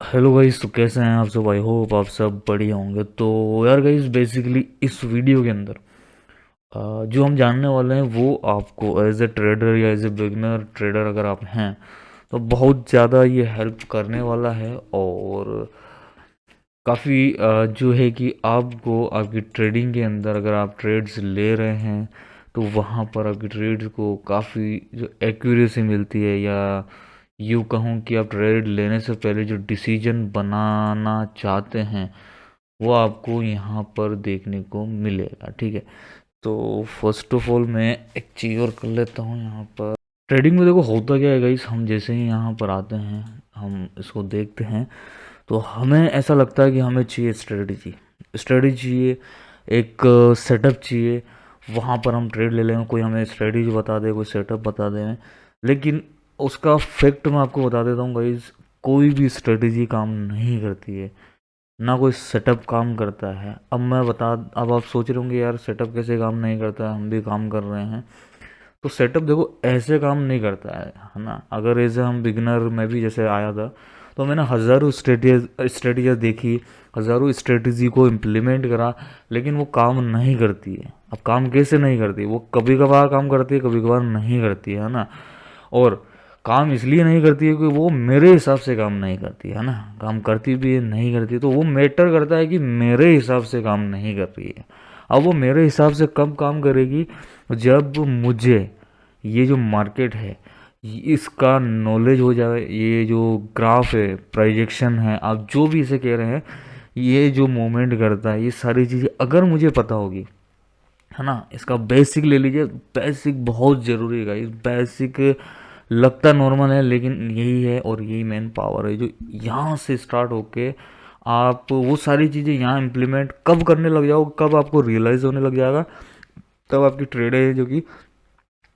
Hello guys, तो कैसे हैं आप सब। आई होप आप सब बढ़िया होंगे। तो यार गाइस, बेसिकली इस वीडियो के अंदर जो हम जानने वाले हैं वो आपको एज ए ट्रेडर या एज ए बिगनर ट्रेडर अगर आप हैं तो बहुत ज़्यादा ये हेल्प करने वाला है। और काफ़ी जो है कि आपको आपकी ट्रेडिंग के अंदर अगर आप ट्रेड्स ले रहे हैं तो वहाँ पर आपकी ट्रेड्स को काफ़ी जो एक्यूरेसी मिलती है, या यूँ कहूँ कि आप ट्रेड लेने से पहले जो डिसीजन बनाना चाहते हैं वो आपको यहाँ पर देखने को मिलेगा। ठीक है, तो फर्स्ट ऑफ ऑल मैं एक चीज़ और कर लेता हूँ यहाँ पर। ट्रेडिंग में देखो होता क्या है गाइस, हम जैसे ही यहाँ पर आते हैं, हम इसको देखते हैं तो हमें ऐसा लगता है कि हमें चाहिए स्ट्रेटजी। स्ट्रेटजी चाहिए, एक सेटअप चाहिए। वहाँ पर हम ट्रेड ले लेंगे, कोई हमें स्ट्रेटजी बता दे, कोई सेटअप बता दे। लेकिन उसका फैक्ट मैं आपको बता देता हूँ गाइज, कोई भी स्ट्रेटजी काम नहीं करती है, ना कोई सेटअप काम करता है। अब आप सोच रहे होंगे यार सेटअप कैसे काम नहीं करता है, हम भी काम कर रहे हैं। तो सेटअप देखो ऐसे काम नहीं करता है ना। अगर एज हम बिगनर, मैं भी जैसे आया था तो मैंने हज़ारों स्ट्रेटजियाँ देखी, हज़ारों स्ट्रेटजी को इम्प्लीमेंट करा, लेकिन वो काम नहीं करती है। अब काम कैसे नहीं करती, वो कभी कभार काम करती है, कभी कभार नहीं करती है ना। और काम इसलिए नहीं करती है कि वो मेरे हिसाब से काम नहीं करती है ना। काम करती भी है, नहीं करती, तो वो मैटर करता है कि मेरे हिसाब से काम नहीं कर रही है। अब वो मेरे हिसाब से कब काम करेगी, जब मुझे ये जो मार्केट है इसका नॉलेज हो जाए। ये जो ग्राफ है, प्रोजेक्शन है, आप जो भी इसे कह रहे हैं, ये जो मूवमेंट करता है, ये सारी चीज़ें अगर मुझे पता होगी, है ना। इसका बेसिक ले लीजिए, बेसिक बहुत ज़रूरी है गाइस। बेसिक लगता नॉर्मल है, लेकिन यही है और यही मेन पावर है जो यहाँ से स्टार्ट होके आप वो सारी चीज़ें यहाँ इम्प्लीमेंट कब करने लग जाओ, कब आपको रियलाइज़ होने लग जाएगा, तब आपकी ट्रेड है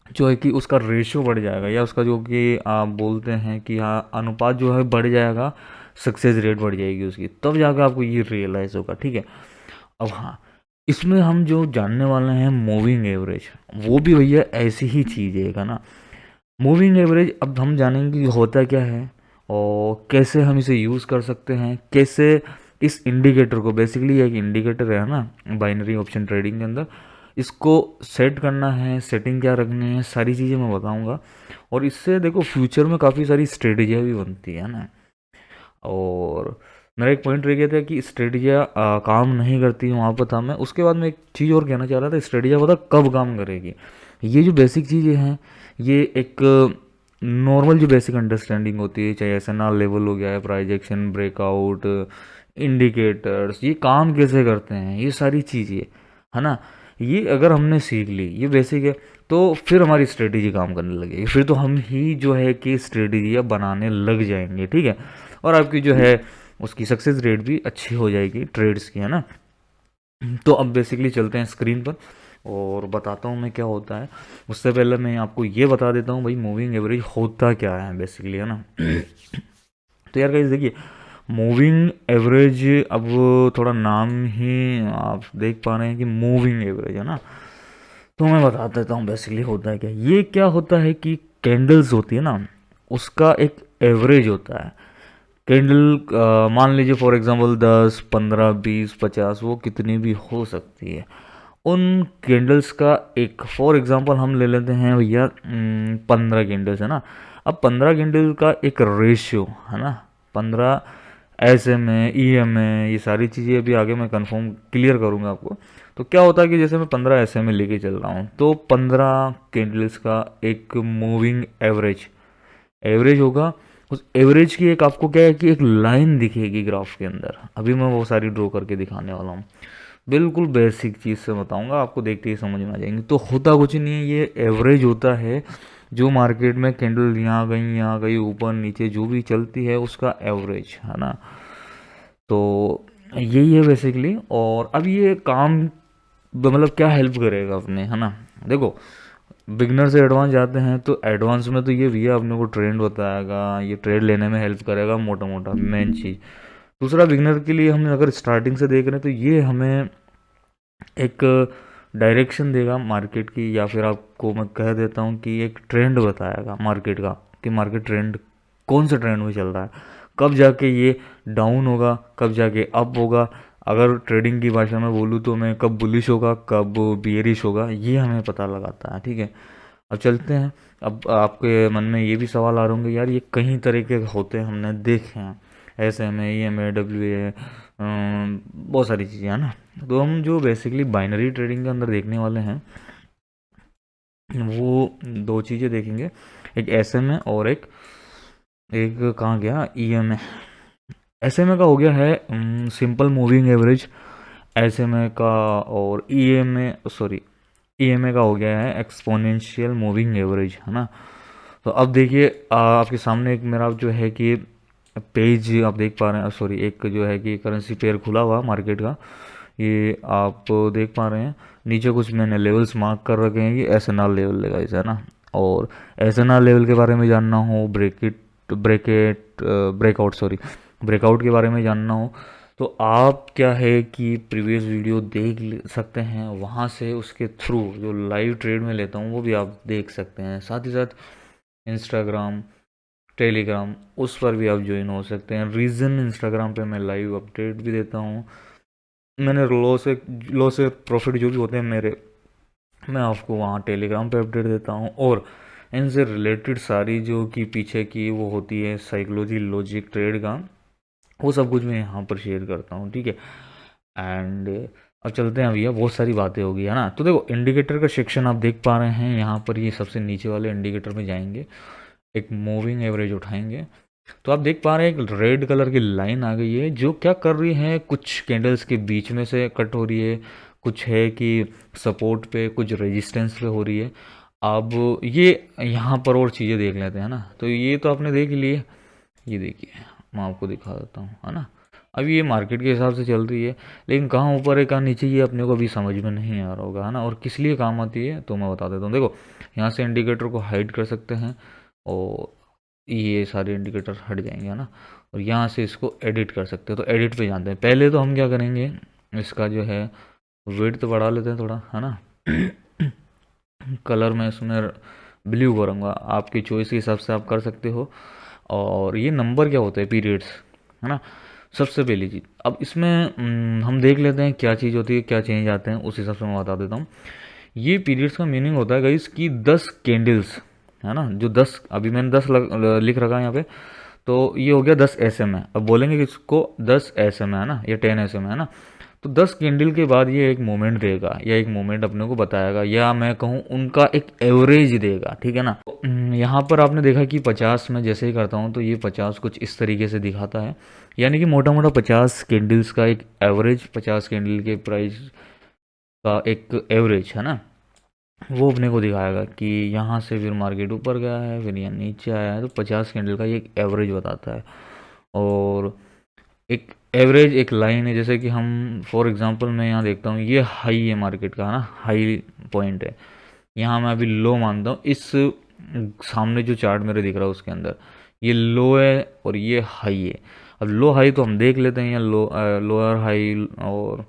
जो है कि उसका रेशियो बढ़ जाएगा, या उसका जो कि आप बोलते हैं कि हाँ अनुपात जो है बढ़ जाएगा, सक्सेस रेट बढ़ जाएगी उसकी, तब जाकर आपको ये रियलाइज़ होगा। ठीक है, अब हाँ, इसमें हम जो जानने वाले हैं मूविंग एवरेज, वो भी भैया ऐसी ही चीज़ है ना। मूविंग एवरेज अब हम जानेंगे कि होता क्या है और कैसे हम इसे यूज़ कर सकते हैं, कैसे इस इंडिकेटर को, बेसिकली एक इंडिकेटर है ना बाइनरी ऑप्शन ट्रेडिंग के अंदर, इसको सेट करना है, सेटिंग क्या रखनी है, सारी चीज़ें मैं बताऊंगा। और इससे देखो फ्यूचर में काफ़ी सारी स्ट्रेटजियाँ भी बनती है ना। और मेरा एक पॉइंट रह गया था कि स्ट्रेटजियाँ काम नहीं करती, वहाँ पर था मैं। उसके बाद मैं एक चीज़ और कहना चाह रहा था, स्ट्रेटजियाँ पता कब काम करेगी। ये जो बेसिक चीज़ें हैं, ये एक नॉर्मल जो बेसिक अंडरस्टैंडिंग होती है, चाहे एस एन आर लेवल हो गया है, प्राइजेक्शन, ब्रेकआउट, इंडिकेटर्स, ये काम कैसे करते हैं, ये सारी चीज़ें, है ना। ये अगर हमने सीख ली, ये बेसिक है, तो फिर हमारी स्ट्रेटेजी काम करने लगेगी। फिर तो हम ही जो है कि स्ट्रेटेजियाँ बनाने लग जाएंगे। ठीक है, और आपकी जो है उसकी सक्सेस रेट भी अच्छी हो जाएगी ट्रेड्स की, है ना। तो अब बेसिकली चलते हैं स्क्रीन पर और बताता हूँ मैं क्या होता है। उससे पहले मैं आपको ये बता देता हूँ भाई मूविंग एवरेज होता क्या है बेसिकली, है ना। तो यार गाइस देखिए, मूविंग एवरेज, अब थोड़ा नाम ही आप देख पा रहे हैं कि मूविंग एवरेज है ना। तो मैं बता देता हूँ बेसिकली होता है क्या। ये क्या होता है कि कैंडल्स होती है ना, उसका एक एवरेज होता है। कैंडल मान लीजिए फॉर एग्जांपल 10, 15, 20, 50, वो कितनी भी हो सकती है। उन कैंडल्स का एक फॉर एग्जांपल हम ले लेते हैं भैया, 15 कैंडल्स है ना। अब 15 कैंडल का एक रेशियो है ना, 15 एस एम है, ई एम है, ये सारी चीज़ें अभी आगे मैं कंफर्म क्लियर करूँगा आपको। तो क्या होता है कि जैसे मैं 15 एस एम में लेके चल रहा हूँ, तो 15 कैंडल्स का एक मूविंग एवरेज एवरेज होगा। उस एवरेज की एक आपको क्या है कि एक लाइन दिखेगी ग्राफ के अंदर। अभी मैं वो सारी ड्रॉ करके दिखाने वाला हूँ। बिल्कुल बेसिक चीज़ से बताऊंगा, आपको देखते ही समझ में आ जाएंगे। तो होता कुछ नहीं है, ये एवरेज होता है जो मार्केट में कैंडल यहाँ गई, ऊपर नीचे जो भी चलती है उसका एवरेज, है ना। तो यही है बेसिकली। और अब ये काम मतलब क्या हेल्प करेगा अपने, है ना। देखो, बिगनर से एडवांस जाते हैं तो एडवांस में तो ये भैया अपने को ट्रेंड बताएगा, ये ट्रेड लेने में हेल्प करेगा, मोटा मोटा मेन चीज़। दूसरा, बिगनर के लिए हम अगर स्टार्टिंग से देख रहे हैं तो ये हमें एक डायरेक्शन देगा मार्केट की, या फिर आपको मैं कह देता हूँ कि एक ट्रेंड बताएगा मार्केट का, कि मार्केट ट्रेंड कौन सा ट्रेंड में चल रहा है, कब जाके ये डाउन होगा, कब जाके अप होगा, अगर ट्रेडिंग की भाषा में बोलूँ तो मैं कब बुलिश होगा कब बियरिश होगा, ये हमें पता लगाता है। ठीक है, अब चलते हैं। अब आपके मन में ये भी सवाल आ रहे होंगे, यार ये कई तरह के होते हैं, हमने देखे हैं, S M A, E M A, W A, बहुत सारी चीज़ें है ना। तो हम जो बेसिकली बाइनरी ट्रेडिंग के अंदर देखने वाले हैं वो दो चीज़ें देखेंगे, एक एस एम ए और एक एक कहाँ गया, E M A. S M A का हो गया है simple moving average S M A का, और E M A sorry E M A का हो गया है एक्सपोनेंशियल मूविंग एवरेज, है ना। तो अब देखिए आपके सामने एक मेरा जो है कि पेज आप देख पा रहे हैं, सॉरी एक जो है कि करेंसी पेयर खुला हुआ मार्केट का, ये आप देख पा रहे हैं। नीचे कुछ मैंने लेवल्स मार्क कर रखे हैं, ये एस एन आर लेवल लेगा इसे, है ना। और एस एन आर लेवल के बारे में जानना हो, ब्रेकआउट सॉरी ब्रेकआउट के बारे में जानना हो, तो आप क्या है कि प्रीवियस वीडियो देख सकते हैं, वहाँ से उसके थ्रू जो लाइव ट्रेड में लेता हूँ वो भी आप देख सकते हैं। साथ ही साथ इंस्टाग्राम, टेलीग्राम, उस पर भी आप ज्वाइन हो सकते हैं। रीज़न इंस्टाग्राम पे मैं लाइव अपडेट भी देता हूँ, मैंने लो से प्रॉफिट जो भी होते हैं मेरे, मैं आपको वहाँ टेलीग्राम पे अपडेट देता हूँ। और इनसे रिलेटेड सारी जो कि पीछे की वो होती है साइकोलॉजी, लॉजिक ट्रेड का, वो सब कुछ मैं यहाँ पर शेयर करता हूँ। ठीक है, एंड अब चलते हैं भैया, बहुत सारी बातें होगी, है ना। तो देखो इंडिकेटर का सेक्शन आप देख पा रहे हैं यहाँ पर, ये सबसे नीचे वाले इंडिकेटर में जाएंगे, एक मूविंग एवरेज उठाएंगे, तो आप देख पा रहे हैं एक रेड कलर की लाइन आ गई है जो क्या कर रही है, कुछ कैंडल्स के बीच में से कट हो रही है, कुछ है कि सपोर्ट पे, कुछ रेजिस्टेंस पे हो रही है। अब ये यहाँ पर और चीज़ें देख लेते हैं ना। तो ये तो आपने देख लिए, ये देखिए मैं आपको दिखा देता हूँ, है ना। अभी ये मार्केट के हिसाब से चल रही है, लेकिन कहाँ ऊपर है कहाँ नीचे ये अपने को अभी समझ में नहीं आ रहा होगा, है ना। और किस लिए काम आती है तो मैं बता देता हूँ। देखो यहाँ से इंडिकेटर को हाइड कर सकते हैं, और ये सारे इंडिकेटर हट जाएंगे, है ना। और यहाँ से इसको एडिट कर सकते हैं, तो एडिट पे जानते हैं। पहले तो हम क्या करेंगे, इसका जो है विड्थ तो बढ़ा लेते हैं थोड़ा, है ना। कलर मैं इसमें ब्लू करूँगा, आपकी चॉइस के हिसाब से आप कर सकते हो। और ये नंबर क्या होता है, पीरियड्स, है ना, सबसे पहली चीज़। अब इसमें हम देख लेते हैं क्या चीज़ होती है, क्या चेंज आते हैं, उस हिसाब से मैं बता देता हूँ। ये पीरियड्स का मीनिंग होता है गाइस कि 10 कैंडल्स, है ना, जो 10 अभी मैंने 10 लिख रखा है यहाँ पे, तो ये हो गया 10 एस एम है। अब बोलेंगे कि इसको 10 एस एम है ना, या 10 एस एम है ना। तो 10 कैंडल के बाद ये एक मोमेंट देगा, या एक मोमेंट अपने को बताएगा, या मैं कहूँ उनका एक एवरेज देगा, ठीक है ना। यहाँ पर आपने देखा कि 50 में जैसे ही करता हूँ तो ये 50 कुछ इस तरीके से दिखाता है, यानी कि मोटा मोटा 50 कैंडल्स का एक एवरेज, 50 कैंडल के प्राइस का एक एवरेज, है ना, वो अपने को दिखाएगा कि यहाँ से फिर मार्केट ऊपर गया है, फिर यहाँ नीचे आया है, तो 50 कैंडल का ये एक एवरेज बताता है। और एक एवरेज एक लाइन है, जैसे कि हम फॉर एग्जांपल मैं यहाँ देखता हूँ, ये हाई है मार्केट का, है ना, हाई पॉइंट है, यहाँ मैं अभी लो मानता हूँ। इस सामने जो चार्ट मेरे दिख रहा है उसके अंदर ये लो है और ये हाई है। अब लो हाई तो हम देख लेते हैं, यहाँ लोअर हाई और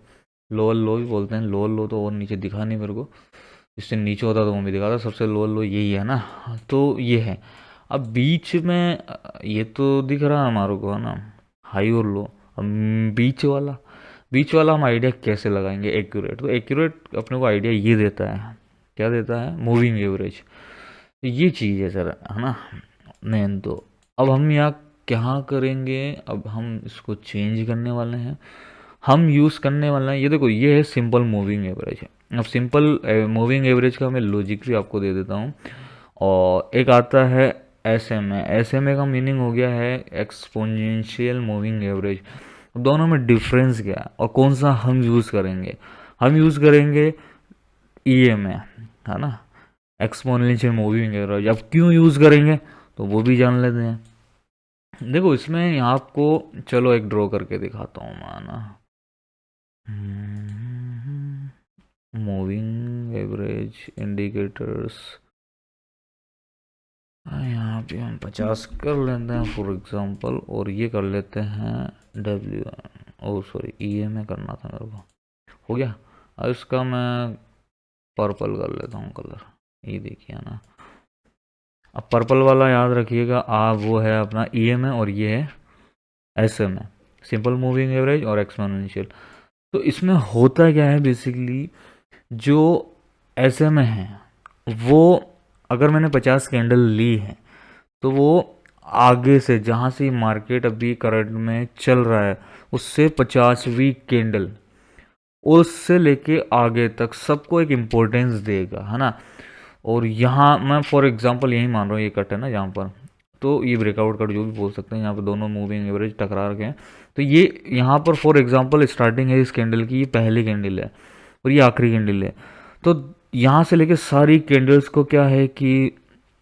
लोअर लो भी बोलते हैं। लोअर लो तो और नीचे दिखा नहीं मेरे को, इससे नीचे होता तो वो भी दिखाता। सबसे लोअर लो यही है ना, तो ये है। अब बीच में ये तो दिख रहा है हमारे को, है ना, हाई और लो। अब बीच वाला हम आइडिया कैसे लगाएंगे एक्यूरेट, तो एक्यूरेट अपने को आइडिया ये देता है, क्या देता है, मूविंग एवरेज। तो ये चीज़ है सर, है ना, मेन। तो अब हम यहाँ क्या करेंगे, अब हम इसको चेंज करने वाले हैं, हम यूज़ करने वाले हैं, ये देखो ये है सिंपल मूविंग एवरेज है। अब सिंपल मूविंग एवरेज का मैं लॉजिक भी आपको दे देता हूँ। और एक आता है S M A. S M A का मीनिंग हो गया है एक्सपोनेंशियल मूविंग एवरेज। दोनों में डिफरेंस क्या है और कौन सा हम यूज़ करेंगे, हम यूज़ करेंगे ई एम ए, है ना, एक्सपोनेंशियल मूविंग एवरेज। अब क्यों यूज़ करेंगे तो वो भी जान लेते हैं। देखो इसमें आपको चलो एक ड्रॉ करके दिखाता हूँ मैं ना, मूविंग एवरेज इंडिकेटर्स, यहाँ पे हम 50 कर लेते हैं फॉर एग्जांपल, और ये कर लेते हैं W, O sorry E M A करना था मेरे को, हो गया। अब इसका मैं पर्पल कर लेता हूँ कलर, ये देखिए ना। अब पर्पल वाला याद रखिएगा आप, वो है अपना ई एम ए और ये है SMA, सिंपल मूविंग एवरेज और एक्सपोनेंशियल। तो इसमें होता क्या है बेसिकली, जो SMA है वो अगर मैंने 50 कैंडल ली है तो वो आगे से जहाँ से मार्केट अभी करंट में चल रहा है उससे 50वीं कैंडल उससे लेके आगे तक सबको एक इम्पोर्टेंस देगा, है ना। और यहाँ मैं फॉर एग्जांपल यही मान रहा हूँ, ये कट है ना यहाँ पर, तो ये ब्रेकआउट कट जो भी बोल सकते हैं, यहाँ पर दोनों मूविंग एवरेज टकरा रखे हैं। तो ये यहाँ पर फॉर एग्जांपल स्टार्टिंग है इस कैंडल की, ये पहली कैंडल है और ये आखिरी कैंडल है। तो यहाँ से लेके सारी कैंडल्स को क्या है कि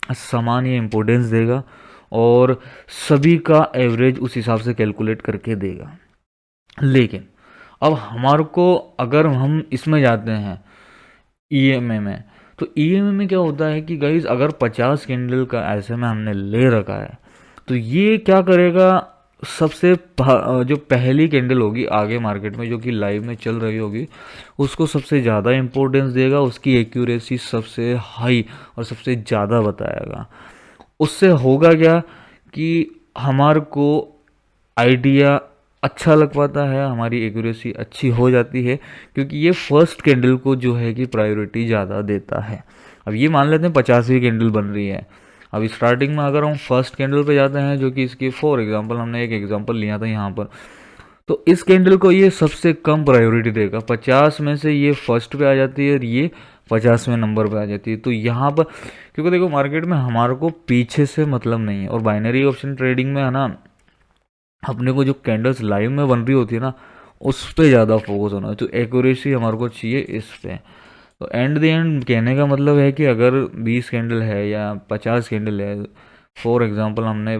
समान ये इम्पोर्टेंस देगा और सभी का एवरेज उस हिसाब से कैलकुलेट करके देगा। लेकिन अब हमारे को अगर हम इसमें जाते हैं EMA में, तो EMA में क्या होता है कि गाइज अगर 50 कैंडल का ऐसे में हमने ले रखा है तो ये क्या करेगा, सबसे जो पहली कैंडल होगी आगे मार्केट में जो कि लाइव में चल रही होगी उसको सबसे ज़्यादा इम्पोर्टेंस देगा, उसकी एक्यूरेसी सबसे हाई और सबसे ज़्यादा बताएगा। उससे होगा क्या कि हमारे को आइडिया अच्छा लग पाता है, हमारी एक्यूरेसी अच्छी हो जाती है, क्योंकि ये फर्स्ट कैंडल को जो है कि प्रायोरिटी ज़्यादा देता है। अब ये मान लेते हैं 50वीं कैंडल बन रही है, अब स्टार्टिंग में अगर हम फर्स्ट कैंडल पे जाते हैं जो कि इसकी फॉर एग्जांपल हमने एक एग्जांपल लिया था यहाँ पर, तो इस कैंडल को ये सबसे कम प्रायोरिटी देगा, 50 में से ये फर्स्ट पे आ जाती है और ये 50वें नंबर पे आ जाती है। तो यहाँ पर क्योंकि देखो मार्केट में हमारे को पीछे से मतलब नहीं है, और बाइनरी ऑप्शन ट्रेडिंग में है ना, अपने को जो कैंडल्स लाइव में बन रही होती है ना उस पर ज़्यादा फोकस होना है, तो एक्यूरेसी हमारे को चाहिए इस पे। तो एंड द एंड कहने का मतलब है कि अगर 20 कैंडल है या 50 कैंडल है, फॉर एग्जांपल हमने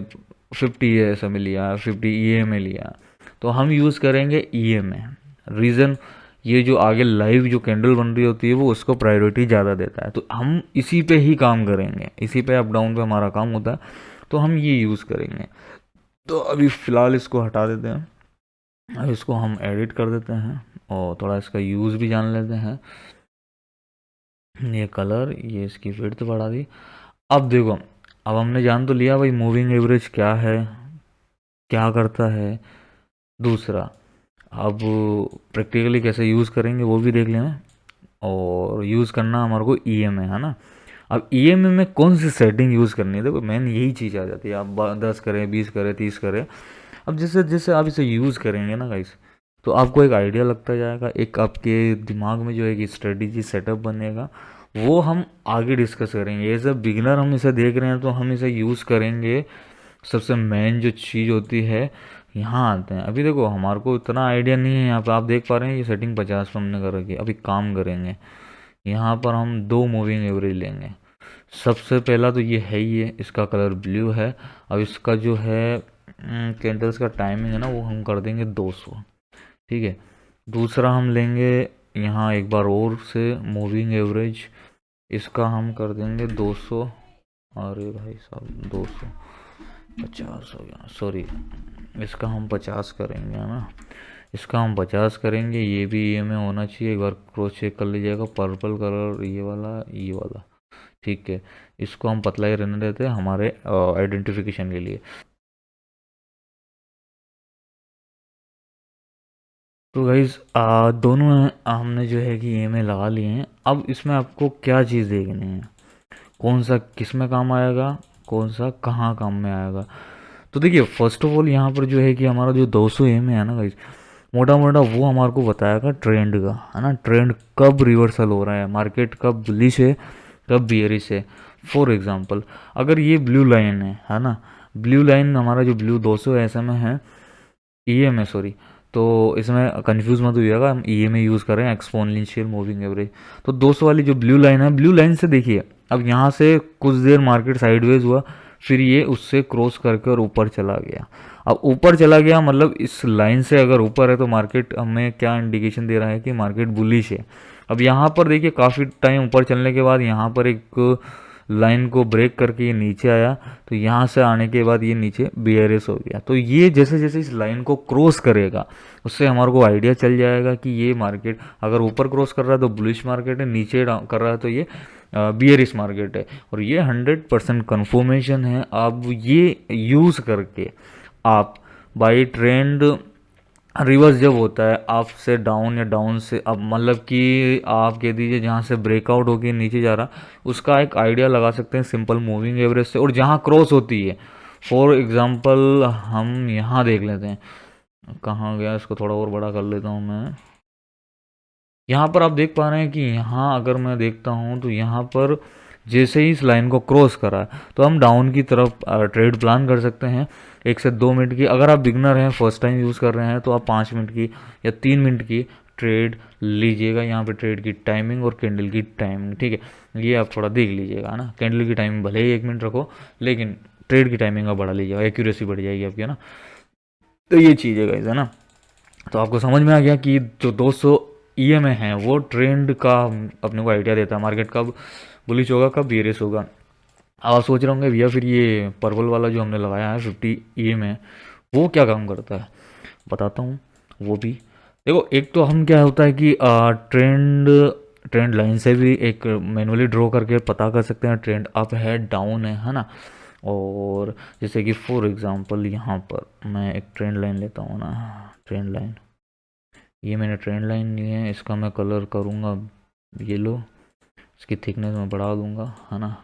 50 ऐसा में लिया, 50 EMA लिया, तो हम यूज़ करेंगे EMA। रीज़न ये जो आगे लाइव जो कैंडल बन रही होती है वो उसको प्रायोरिटी ज़्यादा देता है, तो हम इसी पे ही काम करेंगे, इसी पे अप डाउन पे हमारा काम होता है, तो हम ये यूज़ करेंगे। तो अभी फ़िलहाल इसको हटा देते हैं, अब इसको हम एडिट कर देते हैं और थोड़ा इसका यूज़ भी जान लेते हैं। ये कलर, ये इसकी विड्थ बढ़ा दी। अब देखो, अब हमने जान तो लिया भाई मूविंग एवरेज क्या है, क्या करता है। दूसरा, अब प्रैक्टिकली कैसे यूज़ करेंगे वो भी देख लेना, और यूज़ करना हमारे को EMA है ना। अब EMA में कौन सी सेटिंग यूज़ करनी है, देखो मेन यही चीज़ आ जाती है, आप 10 करें, 20 करें, 30 करें। अब जैसे जैसे आप इसे यूज़ करेंगे ना गाइस, तो आपको एक आइडिया लगता जाएगा, एक आपके दिमाग में जो है कि स्ट्रेटेजी सेटअप बनेगा, वो हम आगे डिस्कस करेंगे। एज अ बिगिनर हम इसे देख रहे हैं तो हम इसे यूज़ करेंगे। सबसे मेन जो चीज़ होती है, यहाँ आते हैं। अभी देखो हमारे को इतना आइडिया नहीं है, यहाँ पर आप देख पा रहे हैं ये सेटिंग 50 पर हमने कर रखी है। अभी काम करेंगे, यहाँ पर हम 2 मूविंग एवरेज लेंगे। सबसे पहला तो ये है ही है, इसका कलर ब्लू है। अब इसका जो है कैंडल्स का टाइमिंग है ना वो हम कर देंगे 200, ठीक है। दूसरा हम लेंगे यहाँ एक बार और से मूविंग एवरेज, इसका हम कर देंगे 200। अरे भाई साहब 250 हो गया, सॉरी, इसका हम 50 करेंगे, है ना। इसका हम 50 करेंगे, ये भी EMA होना चाहिए, एक बार क्रॉस चेक कर लीजिएगा। पर्पल कलर ये वाला, ठीक है। इसको हम पतला ही रहने देते हैं हमारे आइडेंटिफिकेशन के लिए। तो गाइज दोनों हमने जो है कि EMA लगा लिए हैं। अब इसमें आपको क्या चीज़ देखनी है, कौन सा किस में काम आएगा, कौन सा कहाँ काम में आएगा। तो देखिए फर्स्ट ऑफ ऑल यहाँ पर जो है कि हमारा जो 200 EMA है ना गाइज, मोटा मोटा वो हमारे को बताएगा ट्रेंड का, है ना। ट्रेंड कब रिवर्सल हो रहा है, मार्केट कब बुलिश है, कब बियरिश है। फॉर एग्जांपल अगर ये ब्लू लाइन है ना, ब्लू लाइन हमारा जो ब्लू 200 ऐसे में है, EMA सॉरी, तो इसमें कंफ्यूज मत होइएगा, हम EMA यूज़ कर रहे हैं, एक्सपोनेंशियल मूविंग एवरेज। तो 200 वाली जो ब्लू लाइन है, ब्लू लाइन से देखिए अब यहाँ से कुछ देर मार्केट साइडवेज हुआ, फिर ये उससे क्रॉस करके और ऊपर चला गया। अब ऊपर चला गया मतलब इस लाइन से अगर ऊपर है तो मार्केट हमें क्या इंडिकेशन दे रहा है कि मार्केट बुलिश है। अब यहाँ पर देखिए काफ़ी टाइम ऊपर चलने के बाद यहाँ पर एक लाइन को ब्रेक करके ये नीचे आया, तो यहाँ से आने के बाद ये नीचे बियरिश हो गया। तो ये जैसे जैसे इस लाइन को क्रॉस करेगा उससे हमारे को आइडिया चल जाएगा कि ये मार्केट अगर ऊपर क्रॉस कर रहा है तो बुलिश मार्केट है, नीचे कर रहा है तो ये बियरिश मार्केट है। और ये 100% कन्फर्मेशन है। आप ये यूज़ करके आप बाई ट्रेंड रिवर्स जब होता है अप से डाउन या डाउन से अप, मतलब कि आप कह दीजिए जहाँ से ब्रेकआउट होकर नीचे जा रहा, उसका एक आइडिया लगा सकते हैं सिंपल मूविंग एवरेज से। और जहाँ क्रॉस होती है, फॉर एग्जांपल हम यहाँ देख लेते हैं, कहाँ गया, इसको थोड़ा और बड़ा कर लेता हूँ मैं। यहाँ पर आप देख पा रहे हैं कि यहाँ अगर मैं देखता हूँ तो यहाँ पर जैसे ही इस लाइन को क्रॉस करा है तो हम डाउन की तरफ ट्रेड प्लान कर सकते हैं 1 से 2 मिनट की। अगर आप बिगनर हैं, फर्स्ट टाइम यूज़ कर रहे हैं, तो आप 5 मिनट की या 3 मिनट की ट्रेड लीजिएगा। यहाँ पे ट्रेड की टाइमिंग और कैंडल की टाइमिंग, ठीक है, ये आप थोड़ा देख लीजिएगा ना। कैंडल की टाइमिंग भले ही 1 मिनट रखो, लेकिन ट्रेड की टाइमिंग आप बढ़ा लीजिएगा, एक्यूरेसी बढ़ जाएगी आपकी, है ना। तो ये चीज़ है गाइस, है ना। तो आपको समझ में आ गया कि जो 200 ईएमए हैं वो ट्रेंड का अपने को आइडिया देता है, मार्केट कब बुलिश होगा, कब बेरिश होगा। अब आप सोच रहे होंगे भैया फिर ये पर्पल वाला जो हमने लगाया है 50 ईएमए, वो क्या काम करता है, बताता हूँ वो भी। देखो, एक तो हम क्या होता है कि ट्रेंड लाइन से भी एक मैनुअली ड्रॉ करके पता कर सकते हैं ट्रेंड अप है, डाउन है ना। और जैसे कि फॉर एग्जांपल यहाँ पर मैं एक ट्रेंड लाइन लेता हूँ ना, ट्रेंड लाइन, ये मैंने ट्रेंड लाइन ली है, इसका मैं कलर करूँगा येलो, इसकी थिकनेस मैं बढ़ा दूँगा, है ना।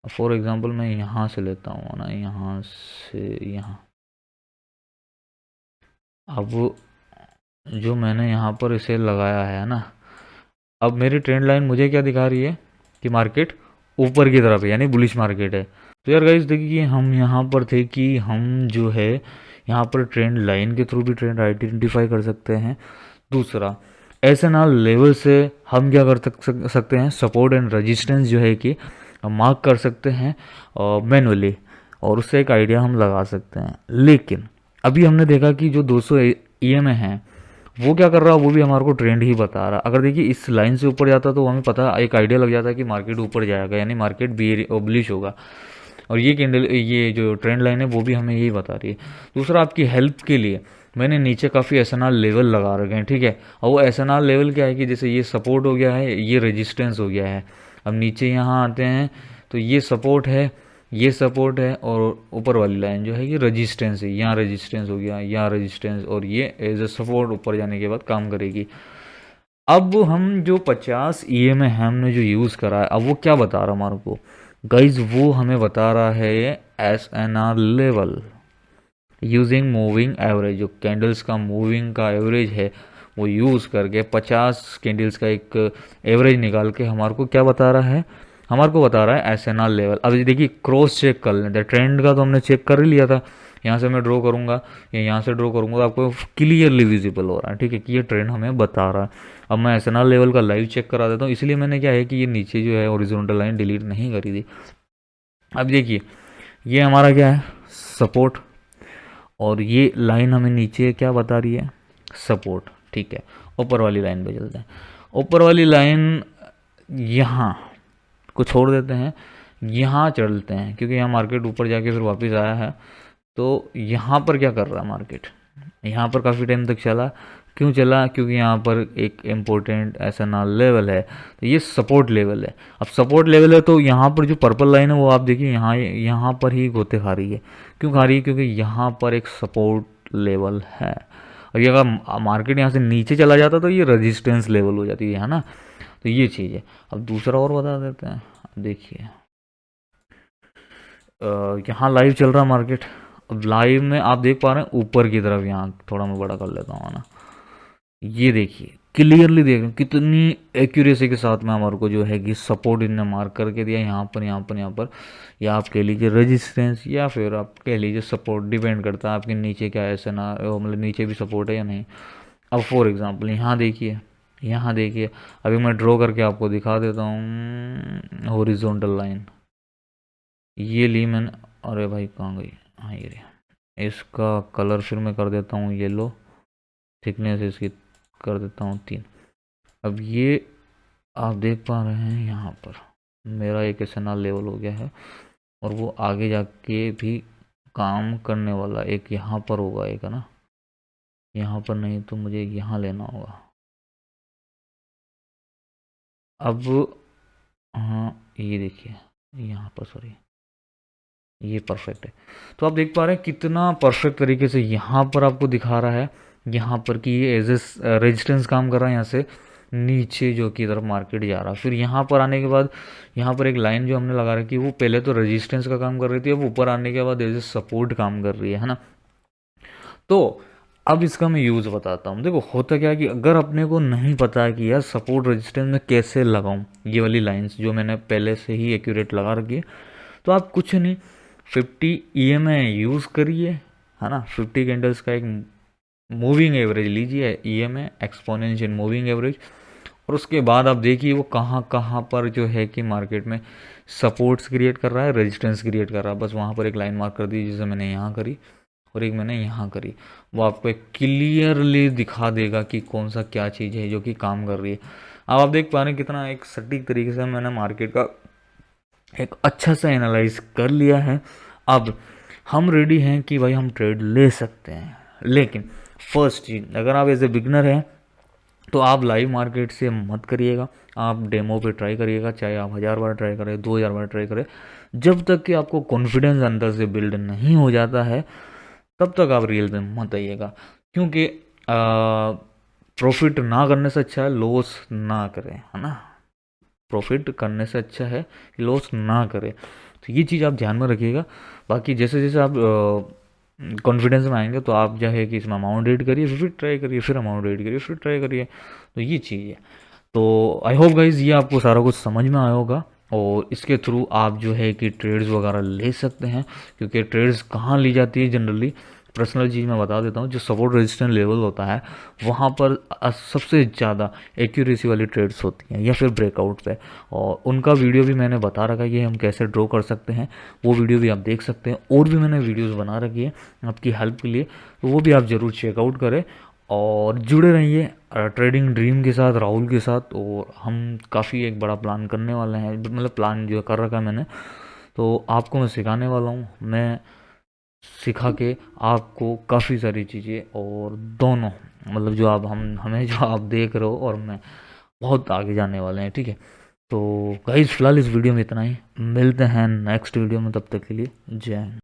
फॉर एग्जांपल मैं यहाँ से लेता हूँ ना, यहाँ से यहाँ। अब जो मैंने यहाँ पर इसे लगाया है ना, अब मेरी ट्रेंड लाइन मुझे क्या दिखा रही है कि मार्केट ऊपर की तरफ है, यानी बुलिश मार्केट है। तो यार गाइस देखिए, हम यहाँ पर थे कि हम जो है यहाँ पर ट्रेंड लाइन के थ्रू भी ट्रेंड आइडेंटिफाई कर सकते हैं। दूसरा, एसएनआर लेवल से हम क्या कर सकते हैं, सपोर्ट एंड रेजिस्टेंस जो है कि मार्क कर सकते हैं मैनुअली, और उससे एक आइडिया हम लगा सकते हैं। लेकिन अभी हमने देखा कि जो 200 ईएमए हैं वो क्या कर रहा है, वो भी हमारे को ट्रेंड ही बता रहा है। अगर देखिए इस लाइन से ऊपर जाता तो हमें पता, एक आइडिया लग जाता है कि मार्केट ऊपर जाएगा, यानी मार्केट बुलिश होगा। और ये कैंडल, ये जो ट्रेंड लाइन है वो भी हमें यही बता रही है। दूसरा, आपकी हेल्प के लिए मैंने नीचे काफ़ी एसएनआर लेवल लगा रखे हैं, ठीक है। और वो एसएनआर लेवल क्या है कि जैसे ये सपोर्ट हो गया है, ये रेजिस्टेंस हो गया है। अब नीचे यहाँ आते हैं तो ये सपोर्ट है, ये सपोर्ट है, और ऊपर वाली लाइन जो है ये रेजिस्टेंस है। यहाँ रेजिस्टेंस हो गया, यहाँ रेजिस्टेंस, और ये एज ए सपोर्ट ऊपर जाने के बाद काम करेगी। अब हम जो 50 ईएमए हमने जो यूज़ करा है, अब वो क्या बता रहा है हमारे को गाइज, वो हमें बता रहा है SNR level using moving average. जो कैंडल्स का मूविंग का एवरेज है वो यूज़ करके 50 कैंडल्स का एक एवरेज निकाल के हमारे को क्या बता रहा है, हमारे को बता रहा है एसएनआर लेवल। अब देखिए, क्रॉस चेक कर लेते हैं, ट्रेंड का तो हमने चेक कर ही लिया था। यहाँ से मैं ड्रॉ करूँगा या यहाँ से ड्रॉ करूँगा तो आपको क्लियरली विजिबल हो रहा है, ठीक है, कि ये ट्रेंड हमें बता रहा है। अब मैं एसएनआर लेवल का लाइव चेक करा देता हूँ, इसलिए मैंने क्या है कि ये नीचे जो है हॉरिजॉन्टल लाइन डिलीट नहीं करी थी। अब देखिए, ये हमारा क्या है, सपोर्ट, और ये लाइन हमें नीचे क्या बता रही है, सपोर्ट, ठीक है। ऊपर वाली लाइन पे चलते हैं। ऊपर वाली लाइन यहाँ को छोड़ देते हैं, यहाँ चलते हैं, क्योंकि यहाँ मार्केट ऊपर जाके फिर वापस आया है। तो यहाँ पर क्या कर रहा है मार्केट, यहाँ पर काफ़ी टाइम तक चला, क्यों चला, क्योंकि यहाँ पर एक इम्पोर्टेंट एसएनआर लेवल है, तो ये सपोर्ट लेवल है। अब सपोर्ट लेवल है तो यहाँ पर जो पर्पल लाइन है वो आप देखिए यहाँ पर ही गोते खा रही है। क्यों खा रही है, क्योंकि यहाँ पर एक सपोर्ट लेवल है। और ये अगर मार्केट यहाँ से नीचे चला जाता तो ये रेजिस्टेंस लेवल हो जाती है ना। तो ये चीज़ है। अब दूसरा और बता देते हैं, देखिए यहाँ लाइव चल रहा है मार्केट। अब लाइव में आप देख पा रहे हैं ऊपर की तरफ, यहाँ थोड़ा मैं बड़ा कर लेता हूँ ना, ये देखिए क्लियरली देख रहे हैं कितनी एक्यूरेसी के साथ में हमारे को जो है कि सपोर्ट इनने मार्क करके दिया, यहाँ पर यहाँ पर यहाँ पर, या आप कह लीजिए रेजिस्टेंस, या फिर आप कह लीजिए सपोर्ट, डिपेंड करता है आपके नीचे क्या ऐसा ना, मतलब नीचे भी सपोर्ट है या नहीं। अब फॉर एग्जांपल यहाँ देखिए, यहाँ देखिए, अभी मैं ड्रॉ करके आपको दिखा देता हूँ हॉरिजॉन्टल लाइन, ये ली मैंने, अरे भाई कहाँ गई, हाँ ये रही। इसका कलर फिर मैं कर देता हूँ येलो, थिकनेस इसकी कर देता हूँ 3। अब ये आप देख पा रहे हैं यहाँ पर मेरा एक एसएनआर लेवल हो गया है, और वो आगे जाके भी काम करने वाला एक यहाँ पर होगा, एक है ना, यहाँ पर नहीं तो मुझे यहाँ लेना होगा। अब हाँ ये देखिए यहाँ पर, सॉरी ये परफेक्ट है। तो आप देख पा रहे हैं कितना परफेक्ट तरीके से यहाँ पर आपको दिखा रहा है, यहाँ पर कि ये एज ए रेजिस्टेंस काम कर रहा है, यहाँ से नीचे जो की तरफ मार्केट जा रहा है। फिर यहाँ पर आने के बाद यहाँ पर एक लाइन जो हमने लगा रखी है वो पहले तो रेजिस्टेंस का काम कर रही थी, अब ऊपर आने के बाद एज ए सपोर्ट काम कर रही है ना। तो अब इसका मैं यूज़ बताता हूँ। देखो होता क्या है कि अगर अपने को नहीं पता है कि यार सपोर्ट रेजिस्टेंस में कैसे लगाऊँ, ये वाली लाइंस जो मैंने पहले से ही एक्यूरेट लगा रखी है, तो आप कुछ नहीं 50 EMA यूज़ करिए, है ना। 50 कैंडल्स का एक मूविंग एवरेज लीजिए, EMA एक्सपोनेंशियल मूविंग एवरेज, और उसके बाद आप देखिए वो कहाँ कहाँ पर जो है कि मार्केट में सपोर्ट्स क्रिएट कर रहा है, रेजिस्टेंस क्रिएट कर रहा है। बस वहाँ पर एक लाइन मार्क कर दी, जैसे मैंने यहाँ करी और एक मैंने यहाँ करी। वो आपको एक क्लियरली दिखा देगा कि कौन सा क्या चीज़ है जो कि काम कर रही है। अब आप देख पा रहे हैं कितना एक सटीक तरीके से मैंने मार्केट का एक अच्छा सा एनालाइज कर लिया है। अब हम रेडी हैं कि भाई हम ट्रेड ले सकते हैं। लेकिन फर्स्ट चीज़, अगर आप एज ए बिगनर हैं तो आप लाइव मार्केट से मत करिएगा, आप डेमो पे ट्राई करिएगा, चाहे आप 1000 बार ट्राई करें, 2000 बार ट्राई करें, जब तक कि आपको कॉन्फिडेंस अंदर से बिल्ड नहीं हो जाता है तब तक आप रियल में मत आइएगा। क्योंकि प्रॉफिट ना करने से अच्छा है लॉस ना करें, है ना। प्रॉफिट करने से अच्छा है कि लॉस ना करें। तो ये चीज़ आप ध्यान में रखिएगा। बाकी जैसे जैसे आप कॉन्फिडेंस में आएंगे तो आप जो है कि इसमें अमाउंट ऐड करिए, फिर ट्राई करिए, फिर अमाउंट ऐड करिए, फिर ट्राई करिए। तो ये चीज़ है। तो आई होप गाइज ये आपको सारा कुछ समझ में आया होगा, और इसके थ्रू आप जो है कि ट्रेड्स वगैरह ले सकते हैं। क्योंकि ट्रेड्स कहाँ ली जाती है जनरली, पर्सनल चीज़ मैं बता देता हूँ, जो सपोर्ट रेजिस्टेंस लेवल होता है वहाँ पर सबसे ज़्यादा एक्यूरेसी वाली ट्रेड्स होती हैं, या फिर ब्रेकआउट पे। और उनका वीडियो भी मैंने बता रखा है कि हम कैसे ड्रॉ कर सकते हैं, वो वीडियो भी आप देख सकते हैं। और भी मैंने वीडियोस बना रखी है आपकी हेल्प के लिए, तो वो भी आप ज़रूर चेकआउट करें और जुड़े रहिए ट्रेडिंग ड्रीम के साथ, राहुल के साथ। और हम काफ़ी एक बड़ा प्लान करने वाले हैं, मतलब प्लान जो कर रखा है मैंने, तो आपको मैं सिखाने वाला हूँ। मैं सिखा के आपको काफ़ी सारी चीज़ें, और दोनों मतलब जो आप हमें जो आप देख रहे हो और मैं बहुत आगे जाने वाले हैं, ठीक है। तो गाइस फिलहाल इस वीडियो में इतना ही, मिलते हैं नेक्स्ट वीडियो में, तब तक के लिए जय हिंद।